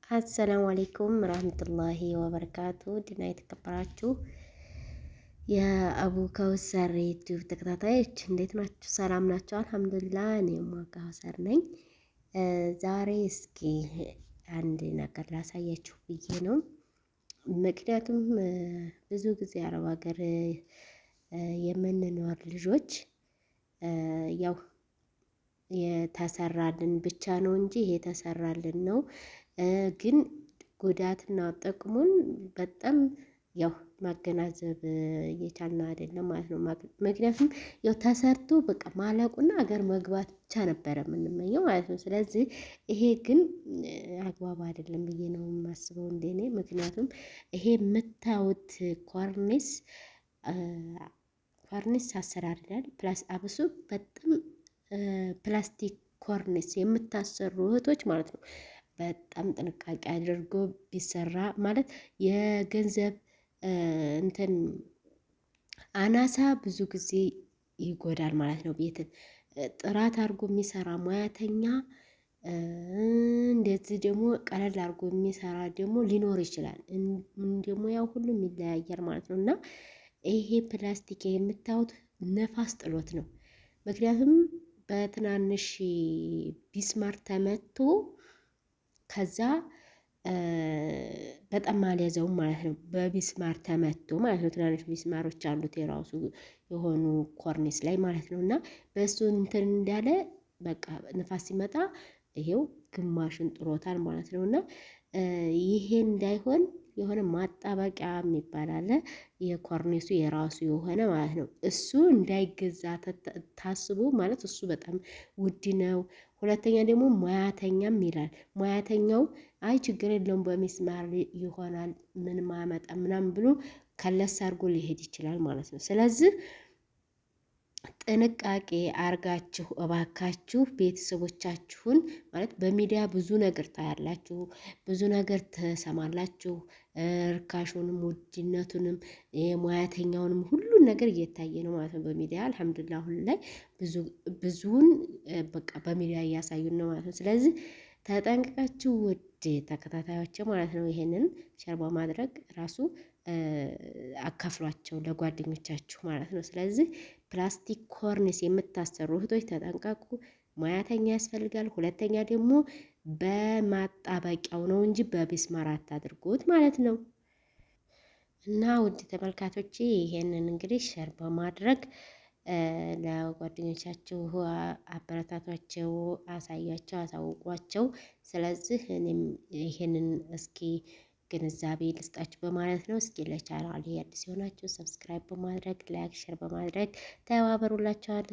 አሰላሙ አሌይኩም ረህመቱላሂ ወበረካቱ ድና የተከበራችሁ የአቡ ከውሰር ዩቲዩብ ተከታታዮች እንዴት ናችሁ? ሰላም ናቸው? አልሐምዱሊላህ እኔም ከውሰር ነኝ። ዛሬ እስኪ አንድ ነገር ላሳያችሁ ብዬ ነው። ምክንያቱም ብዙ ጊዜ አረብ ሀገር የምንኖር ልጆች ያው የተሰራልን ብቻ ነው እንጂ ይሄ የተሰራልን ነው ግን ጉዳትና ጥቅሙን በጣም ያው ማገናዘብ እየቻልን አይደለም ማለት ነው። ምክንያቱም ያው ተሰርቶ በቃ ማለቁና ሀገር መግባት ብቻ ነበረ የምንመኘው ማለት ነው። ስለዚህ ይሄ ግን አግባብ አይደለም ብዬ ነው የማስበው እንደኔ። ምክንያቱም ይሄ የምታዩት ኮርኒስ አሰራር ይላል ፕላስ አብሱ በጣም ፕላስቲክ ኮርኒስ የምታሰሩ እህቶች ማለት ነው በጣም ጥንቃቄ አድርጎ ቢሰራ ማለት የገንዘብ እንትን አናሳ ብዙ ጊዜ ይጎዳል ማለት ነው። ቤትን ጥራት አድርጎ የሚሰራ ሙያተኛ እንደዚህ ደግሞ ቀለል አድርጎ የሚሰራ ደግሞ ሊኖር ይችላል። ደግሞ ያው ሁሉም ይለያያል ማለት ነው። እና ይሄ ፕላስቲክ የምታዩት ነፋስ ጥሎት ነው። ምክንያቱም በትናንሽ ቢስማር ተመቶ ከዛ በጣም አልያዘውም ማለት ነው። በቢስማር ተመቶ ማለት ነው። ትናንሽ ቢስማሮች አሉት የራሱ የሆኑ ኮርኒስ ላይ ማለት ነው። እና በእሱ እንትን እንዳለ በቃ ንፋስ ሲመጣ ይሄው ግማሽን ጥሎታል ማለት ነው። እና ይሄ እንዳይሆን የሆነ ማጣበቂያ የሚባል አለ የኮርኒሱ የራሱ የሆነ ማለት ነው። እሱ እንዳይገዛ ታስቦ ማለት እሱ በጣም ውድ ነው። ሁለተኛ ደግሞ ሙያተኛም ይላል ሙያተኛው አይ ችግር የለውም በሚስማር ይሆናል ምንም አያመጣም ምናምን ብሎ ከለስ አድርጎ ሊሄድ ይችላል ማለት ነው። ስለዚህ ጥንቃቄ አርጋችሁ እባካችሁ ቤተሰቦቻችሁን ማለት በሚዲያ ብዙ ነገር ታያላችሁ፣ ብዙ ነገር ትሰማላችሁ። ርካሹንም ውድነቱንም የሙያተኛውንም ሁሉን ነገር እየታየ ነው ማለት ነው በሚዲያ አልሐምዱሊላህ። አሁን ላይ ብዙውን በቃ በሚዲያ እያሳዩን ነው ማለት ነው። ስለዚህ ተጠንቅቃችሁ ውድ ተከታታዮች ማለት ነው ይሄንን ሸር በማድረግ ራሱ አካፍሏቸው ለጓደኞቻችሁ ማለት ነው። ስለዚህ ፕላስቲክ ኮርኒስ የምታሰሩ እህቶች ተጠንቀቁ። ሙያተኛ ያስፈልጋል። ሁለተኛ ደግሞ በማጣበቂያው ነው እንጂ በቢስማር አታድርጉት ማለት ነው። እና ውድ ተመልካቾቼ ይሄንን እንግዲህ ሸር በማድረግ ለጓደኞቻችሁ አበረታቷቸው፣ አሳያቸው፣ አሳውቋቸው። ስለዚህ እኔም ይሄንን እስኪ ግንዛቤ ልስጣችሁ በማለት ነው። እስኪ ለቻናሌ አዲስ የሆናችሁ ሰብስክራይብ በማድረግ ላይክ፣ ሼር በማድረግ ተባበሩላችኋል።